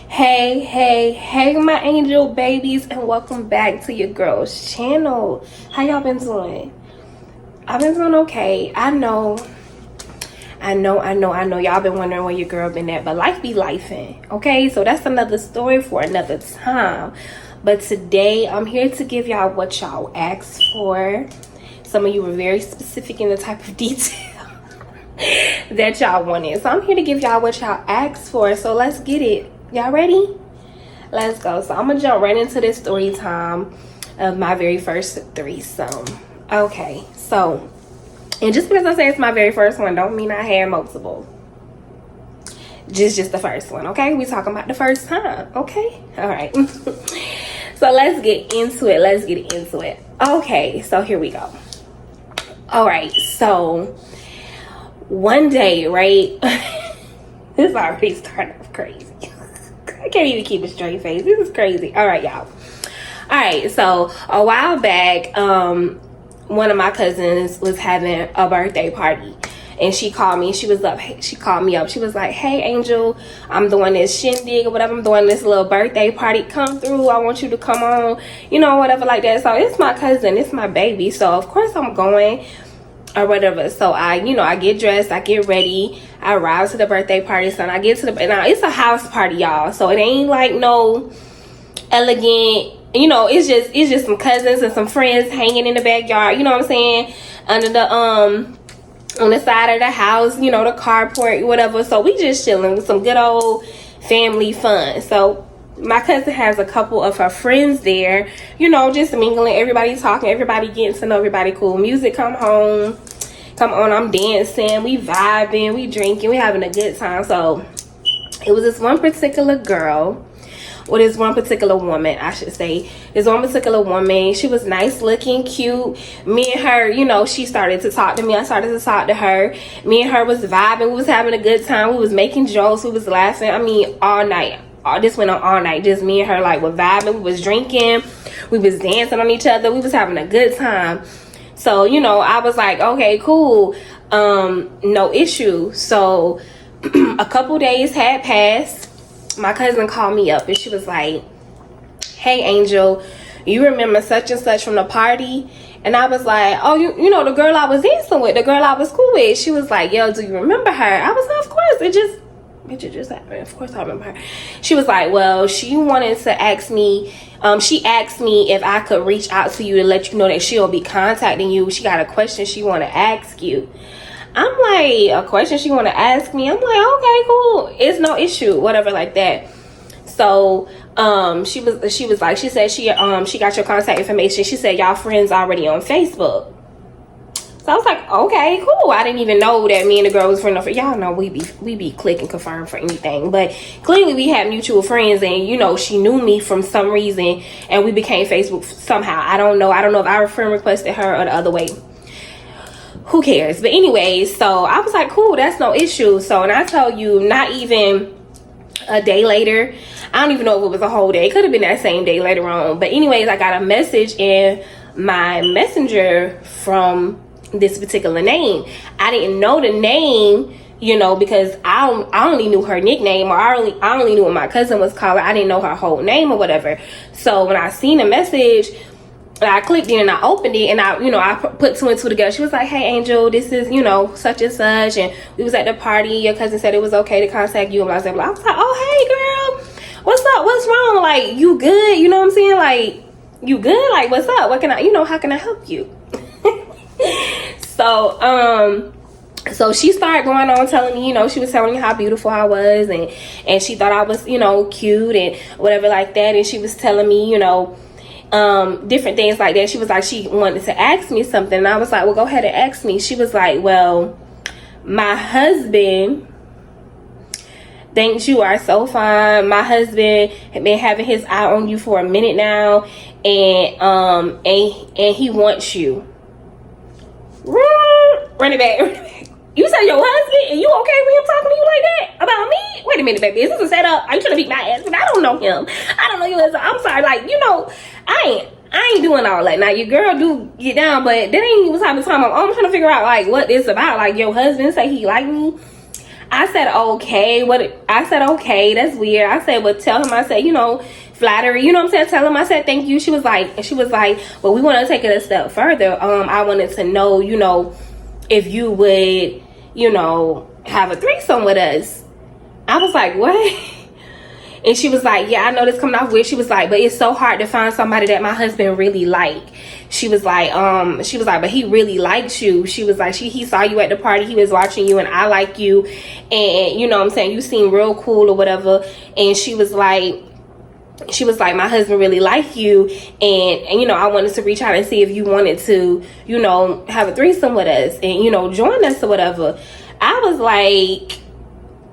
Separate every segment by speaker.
Speaker 1: Hey, my angel babies, and welcome back to your girl's channel. How y'all been doing? I've been doing okay. I know y'all been wondering where your girl been at, but life be lifing, okay? So that's another story for another time. But today I'm here to give y'all what y'all asked for. Some of you were very specific in the type of detail that y'all wanted, so I'm here to give y'all what y'all asked for. So let's get it. Y'all ready? Let's go. So I'm gonna jump right into this story time of my very first threesome. Okay, so, and just because I say it's my very first one don't mean I had multiple. Just the first one, okay? We talking about the first time, okay? All right. So let's get into it. Okay, so here we go. All right, so one day, right? This already started off crazy. I can't even keep a straight face. This is crazy. All right, y'all. All right, so a while back, one of my cousins was having a birthday party, and she called me. She called me up. She was like, "Hey, Angel, I'm doing this shindig or whatever. I'm doing this little birthday party. Come through. I want you to come on, whatever like that." So it's my cousin. It's my baby. So of course I'm going or whatever. So I get dressed. I get ready. I arrive to the birthday party. So I get to now it's a house party, y'all. So it ain't like no elegant. It's just some cousins and some friends hanging in the backyard. You know what I'm saying? Under the on the side of the house, the carport, whatever. So we just chilling with some good old family fun. So my cousin has a couple of her friends there, just mingling, everybody talking, everybody getting to know everybody. Cool music come on, I'm dancing, we vibing, we drinking, we having a good time. So it was this one particular girl, or this one particular woman, I should say. This one particular woman, she was nice looking, cute. Me and her, she started to talk to me. I started to talk to her. Me and her was vibing. We was having a good time. We was making jokes. We was laughing. I mean, all night. This went on all night. Just me and her, like, were vibing. We was drinking. We was dancing on each other. We was having a good time. So, I was like, okay, cool. No issue. So a couple days had passed. My cousin called me up and she was like, "Hey, Angel, you remember such and such from the party?" And I was like, "Oh, the girl I was dancing with, the girl I was cool with." She was like, "Yo, do you remember her?" I was like, "Of course, it just happened. Of course I remember her." She was like, "Well, she wanted to ask me, she asked me if I could reach out to you to let you know that she'll be contacting you. She got a question she want to ask you." I'm like, "A question she want to ask me?" I'm like, "Okay, cool. It's no issue," whatever like that. So she said she got your contact information. She said y'all friends already on Facebook. So I was like, okay, cool. I didn't even know that me and the girl was friends. Y'all know we be click and confirm for anything, but clearly we had mutual friends, and she knew me from some reason, and we became Facebook somehow. I don't know if our friend requested her or the other way. Who cares? But anyways, so I was like, cool, that's no issue. So, and I tell you, not even a day later, I don't even know if it was a whole day. It could have been that same day later on. But anyways, I got a message in my messenger from this particular name. I didn't know the name, because I only knew her nickname, or I only knew what my cousin was called. I didn't know her whole name or whatever. So when I seen the message, I clicked it and I opened it, and I put two and two together. She was like, "Hey, Angel, this is, such and such, and we was at the party. Your cousin said it was okay to contact you." And blah, blah, blah. I was like, "Oh, hey, girl, what's up? What's wrong? Like, you good? You know what I'm saying? Like, you good? Like, what's up? What can I, how can I help you?" So she started going on telling me, she was telling me how beautiful I was, and she thought I was, cute and whatever like that. And she was telling me, different things like that. She was like, she wanted to ask me something, and I was like, "Well, go ahead and ask me." She was like, "Well, my husband thinks you are so fine. My husband had been having his eye on you for a minute now, and he wants you." Run it back. You said your husband, and you okay with him talking to you like that about me? Wait a minute, baby. Is this a setup? Are you trying to beat my ass? Because I don't know him. I don't know you. I'm sorry. Like, I ain't doing all that. Now your girl do get down, but that ain't what type of time I'm trying to figure out like what it's about. Like your husband say he like me. I said okay. I said okay, that's weird. I said, well, tell him. I said, you know, flattery, you know what I'm saying? Tell him I said thank you. She was like, well, we want to take it a step further. I wanted to know, you know, if you would, you know, have a threesome with us. I was like, what? And she was like, yeah, I know this coming off weird. She was like, but it's so hard to find somebody that my husband really like. She was like, but he really likes you. She was like, he saw you at the party, he was watching you, and I like you, and you know what I'm saying, you seem real cool or whatever. And she was like, my husband really like you, and you know, I wanted to reach out and see if you wanted to, you know, have a threesome with us and, you know, join us or whatever. I was like,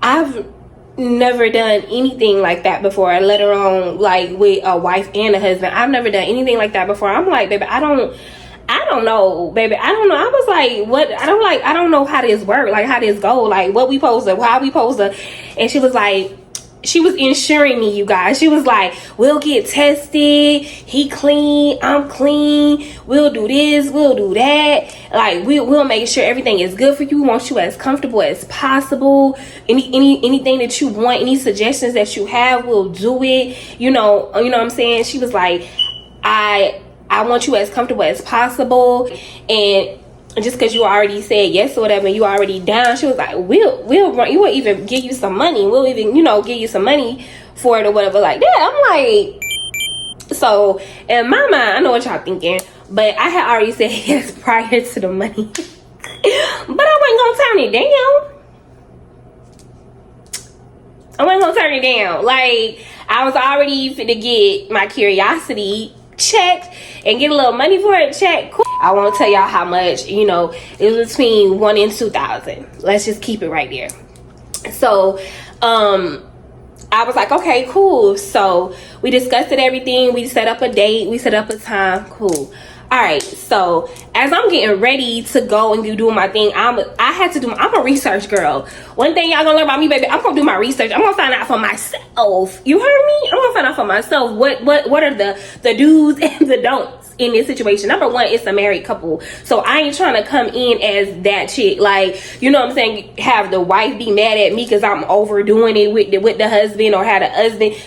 Speaker 1: I've never done anything like that before, let alone like with a wife and a husband. I've never done anything like that before. I'm like, baby, I don't know, baby. I don't know. I was like, what? I don't know how this work, like how this go, like what we supposed to, how we supposed to. And she was like, she was ensuring me, you guys. She was like, we'll get tested. He clean, I'm clean. We'll do this, we'll do that. Like we'll make sure everything is good for you. We want you as comfortable as possible. Anything that you want, any suggestions that you have, we'll do it. You know what I'm saying? She was like, I want you as comfortable as possible, and just because you already said yes or whatever, you already down. She was like, we'll run, you will even give you some money. We'll even, you know, give you some money for it or whatever like that. I'm like, so in my mind, I know what y'all thinking, but I had already said yes prior to the money. But I wasn't gonna turn it down. Like, I was already finna get my curiosity checked and get a little money for it checked. Cool. I won't tell y'all how much, you know, it was between $1,000 and $2,000. Let's just keep it right there. So I was like, okay, cool. So we discussed everything. We set up a date, we set up a time. Cool. All right, so as I'm getting ready to go and do my thing, I'm a research girl. One thing y'all gonna learn about me, baby, I'm gonna do my research. I'm gonna find out for myself. You heard me? I'm gonna find out for myself what are the do's and the don'ts in this situation. Number one, it's a married couple, so I ain't trying to come in as that chick, like, you know what I'm saying, have the wife be mad at me because I'm overdoing it with the husband, or had a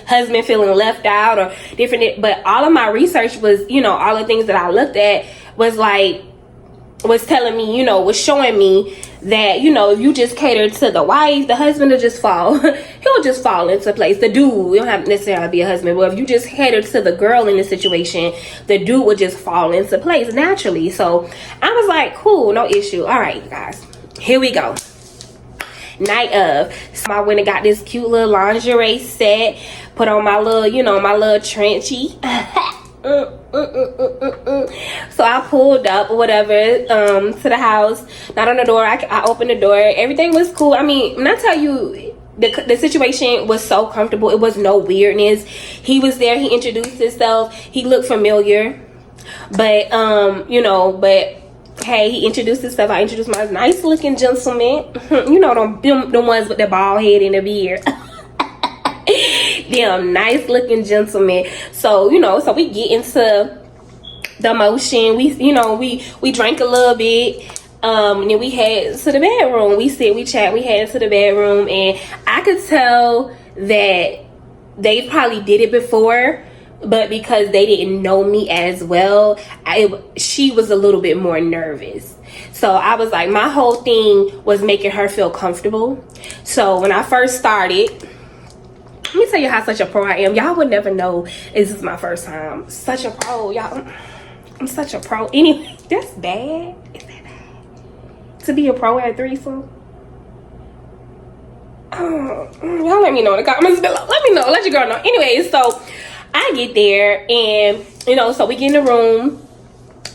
Speaker 1: husband feeling left out or different. But all of my research was, you know, all the things that I looked at was telling me, you know, was showing me that, you know, if you just cater to the wife, the husband will just fall. He'll just fall into place. The dude, you don't have to necessarily be a husband, but if you just cater to the girl in the situation, the dude will just fall into place naturally. So I was like, cool, no issue. All right, you guys, here we go. Night of. So I went and got this cute little lingerie set, put on my little, you know, my little trenchy. So I pulled up or whatever to the house, not on the door. I opened the door. Everything was cool. I mean, when I tell you, the situation was so comfortable, it was no weirdness. He was there, he introduced himself, he looked familiar, but you know, but hey, he introduced himself. I introduced my nice looking gentleman. You know, them ones with the bald head and the beard. Damn nice looking gentleman. So, you know, so we get into the motion. We drank a little bit, and then we head to the bedroom. We chat, we head to the bedroom, and I could tell that they probably did it before, but because they didn't know me as well, she was a little bit more nervous. So I was like, my whole thing was making her feel comfortable. So when I first started, let me tell you how such a pro I am. Y'all would never know this is my first time. Such a pro, y'all. I'm such a pro. Anyway, that's bad. Is that bad? To be a pro at a threesome? Y'all let me know in the comments below. Let me know. Let your girl know. Anyway, so I get there, and, you know, so we get in the room.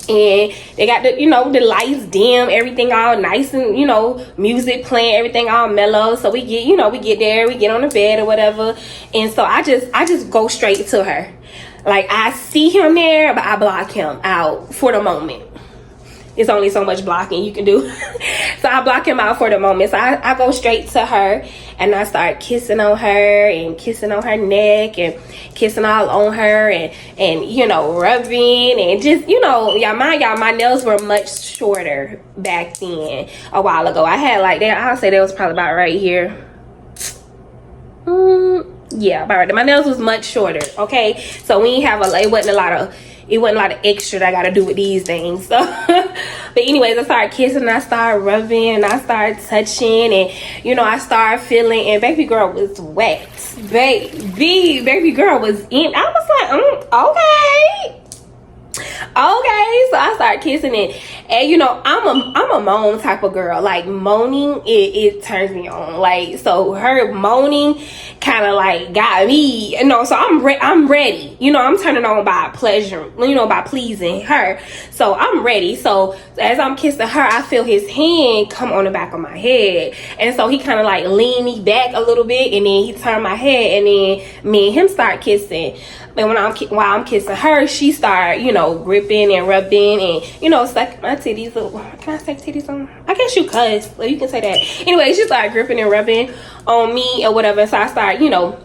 Speaker 1: And they got the, you know, the lights dim, everything all nice, and, you know, music playing, everything all mellow. So we get, you know, we get there, we get on the bed or whatever. And so I just go straight to her. Like, I see him there, but I block him out for the moment. it's only so much blocking you can do. So I block him out for the moment. So I go straight to her and I start kissing on her and kissing on her neck and kissing all on her and you know, rubbing and just, you know, y'all, my nails were much shorter back then a while ago. I had like that, I'll say that was probably about right here. Yeah, about right. My nails was much shorter, okay? So we ain't have it wasn't a lot of extra that I gotta do with these things. So but anyways, I started kissing and I started rubbing and I started touching and you know, I started feeling, and baby girl was wet. Baby girl was in. I was like, okay, so I started kissing it, and you know, I'm a moan type of girl. Like moaning, it turns me on. Like, so her moaning kind of like got me, you know. So I'm ready. You know, I'm turning on by pleasure. You know, by pleasing her. So I'm ready. So as I'm kissing her, I feel his hand come on the back of my head, and so he kind of like leaned me back a little bit, and then he turned my head, and then me and him start kissing. And while I'm kissing her, she started, you know, gripping and rubbing and, you know, sucking my titties. Can I say titties on? I guess you cuss, but you can say that. Anyway, she started gripping and rubbing on me or whatever. So I started, you know,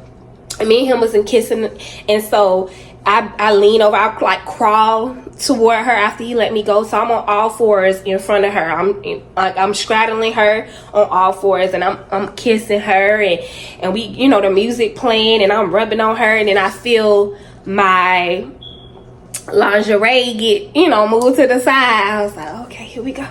Speaker 1: me and him wasn't kissing. And so I lean over, I like crawl toward her after he let me go. So I'm on all fours in front of her. I'm straddling her on all fours, and I'm kissing her, and we, you know, the music playing, and I'm rubbing on her, and then I feel my lingerie get, you know, moved to the side. I was like, okay, here we go.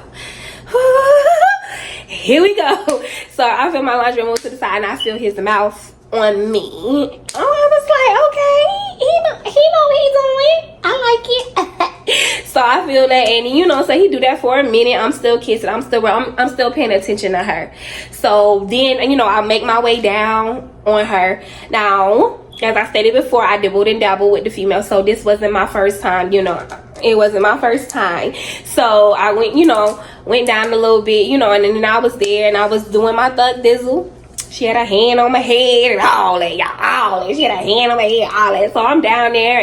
Speaker 1: Here we go. So I feel my lingerie move to the side, and I feel his mouth on me. Oh, I was like, okay, he know what he's doing. I like it. So I feel that, and you know, so he do that for a minute. I'm still kissing. I'm still paying attention to her. So then, you know, I make my way down on her. Now, as I stated before, I dibbled and dabbled with the female. So this wasn't my first time, you know. It wasn't my first time. So I went down a little bit, you know, and then I was there and I was doing my thug dizzle. She had a hand on my head and all that, y'all, all that. She had a hand on my head, all that. So I'm down there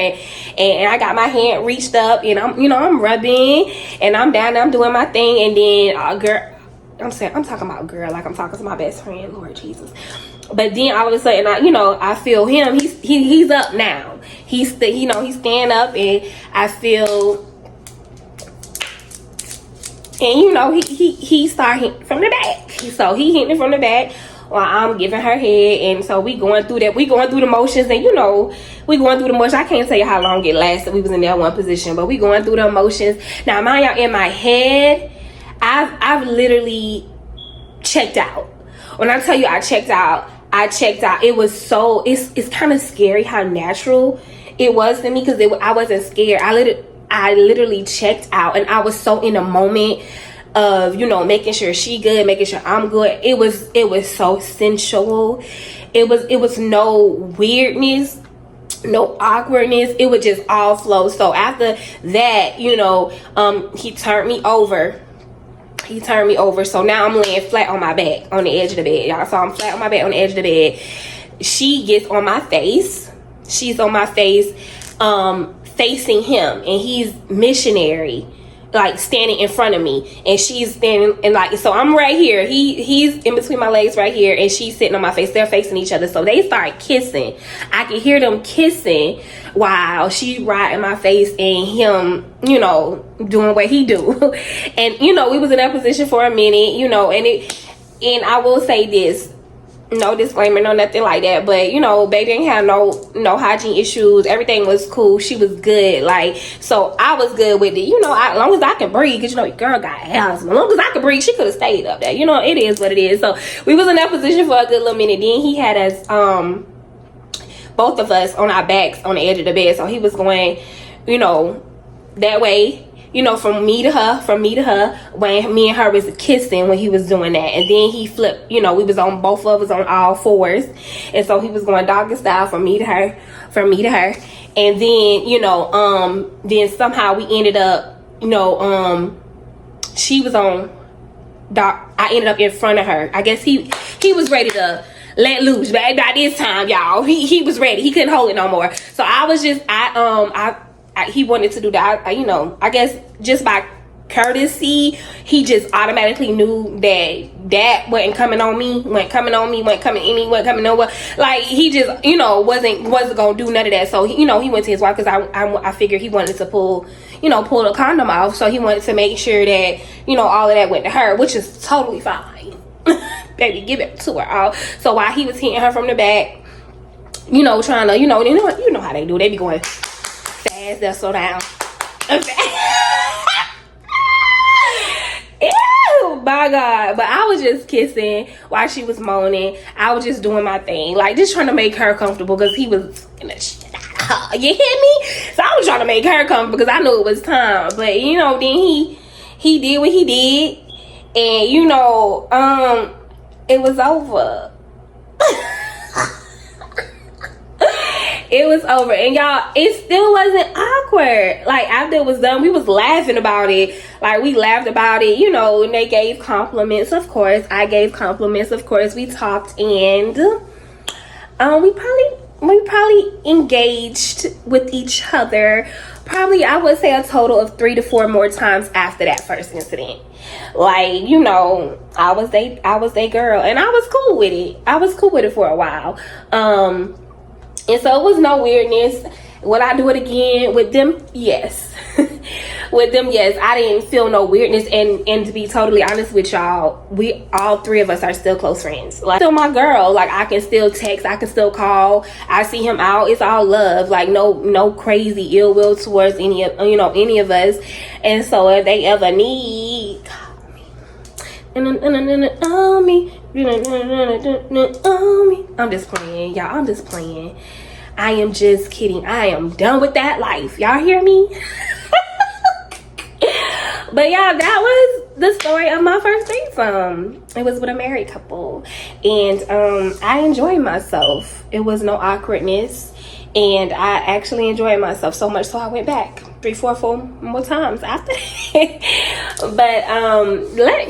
Speaker 1: and I got my hand reached up and I'm rubbing and I'm down there, I'm doing my thing, and then girl, I'm talking about girl like I'm talking to my best friend, Lord Jesus. But then all of a sudden, I feel him. He's up now. He's stand up, and I feel, and you know, he started hitting from the back. So he hitting from the back while I'm giving her head, and so we going through that. We going through the motions, and you know, we going through the motions. I can't tell you how long it lasted. We was in that one position, but we going through the emotions. Now, mind y'all, in my head, I've literally checked out. When I tell you I checked out. It was so, it's kind of scary how natural it was to me, because I wasn't scared. I literally checked out, and I was so in a moment of, you know, making sure she good, making sure I'm good. It was so sensual. It was no weirdness, no awkwardness. It would just all flow. So after that, you know, he turned me over. So now I'm laying flat on my back on the edge of the bed, y'all. So I'm flat on my back on the edge of the bed. She gets on my face. She's on my face, facing him, and he's missionary, like standing in front of me, and she's standing, and like, so I'm right here. He's in between my legs right here, and she's sitting on my face. They're facing each other. So they start kissing. I can hear them kissing while she right in my face, and him, you know, doing what he do. And you know, we was in that position for a minute, you know, and I will say this, no disclaimer, no nothing like that, but you know, baby ain't have no hygiene issues. Everything was cool. She was good. Like, so I was good with it, you know. As long as I can breathe, because you know, girl got asthma. As long as I could breathe, she could have stayed up there, you know. It is what it is. So we was in that position for a good little minute. Then he had us, both of us on our backs on the edge of the bed. So he was going, you know, that way, you know, from me to her, when me and her was kissing when he was doing that. And then he flipped, you know, we was on, both of us on all fours. And so he was going doggy style from me to her. And then, you know, then somehow we ended up, you know, she was on I ended up in front of her. I guess he was ready to let loose. But by this time, y'all, he was ready. He couldn't hold it no more. So I was just, he wanted to do that. You know, I guess just by courtesy, he just automatically knew that wasn't coming on me, wasn't coming nowhere. Like, he just, you know, wasn't gonna do none of that. So he, you know, he went to his wife, because I figured he wanted to pull the condom off. So he wanted to make sure that, you know, all of that went to her, which is totally fine. Baby, give it to her all. So while he was hitting her from the back, you know, trying to, you know how they do. They be going fast, they'll slow down. Ew, my God. But I was just kissing while she was moaning. I was just doing my thing, like, just trying to make her comfortable, because he was in the shit out of her. You hear me? So I was trying to make her comfortable, because I knew it was time. But, you know, then he did what he did, and, you know, it was over. It was over, and y'all, it still wasn't awkward. Like, after it was done, we was laughing about it. Like, we laughed about it, you know, and they gave compliments, of course. I gave compliments, of course. We talked, and we probably engaged with each other, probably, I would say, a total of 3 to 4 more times after that first incident. Like, you know, I was they girl, and I was cool with it. I was cool with it for a while. And so it was no weirdness. Would I do it again with them? Yes. With them, yes. I didn't feel no weirdness, and to be totally honest with y'all, we all 3 of us are still close friends. Like, still my girl. Like, I can still text, I can still call. I see him out. It's all love. Like, no crazy ill will towards any of us. And so if they ever need, call me. I'm just playing, y'all. I'm just playing. I am just kidding. I am done with that life. Y'all hear me? But yeah, that was the story of my first threesome. It was with a married couple, and I enjoyed myself. It was no awkwardness, and I actually enjoyed myself so much so I went back 3, 4 more times after. But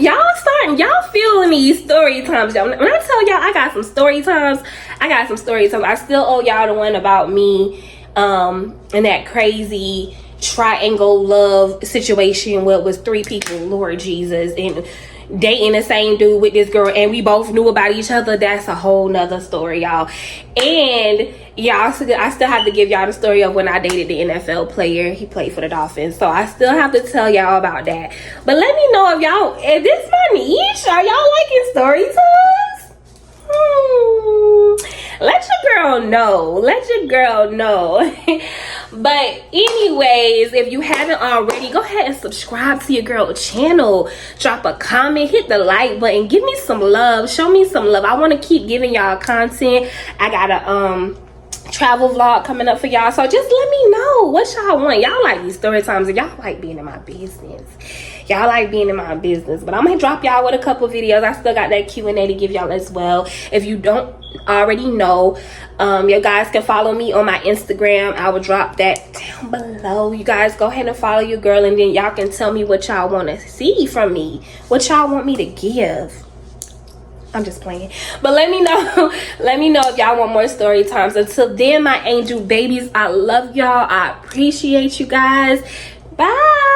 Speaker 1: y'all feeling these story times, y'all. When I tell y'all I got some story times, I still owe y'all the one about me and that crazy triangle love situation where it was 3 people, Lord Jesus, and dating the same dude with this girl, and we both knew about each other. That's a whole nother story, y'all. And y'all, I still have to give y'all the story of when I dated the NFL player. He played for the Dolphins, so I still have to tell y'all about that. But let me know if this my niche. Are y'all liking story times? Let your girl know. But anyways, if you haven't already, go ahead and subscribe to your girl channel. Drop a comment, hit the like button, give me some love, show me some love. I want to keep giving y'all content. I got a travel vlog coming up for y'all, so just let me know what y'all want. Y'all like these story times, and y'all like being in my business. But I'm gonna drop y'all with a couple videos. I still got that Q&A to give y'all as well. If you don't already know, you guys can follow me on my Instagram. I will drop that down below. You guys go ahead and follow your girl, and then y'all can tell me what y'all want to see from me, what y'all want me to give. I'm just playing. But let me know if y'all want more story times. Until then, my angel babies, I love y'all. I appreciate you guys. Bye.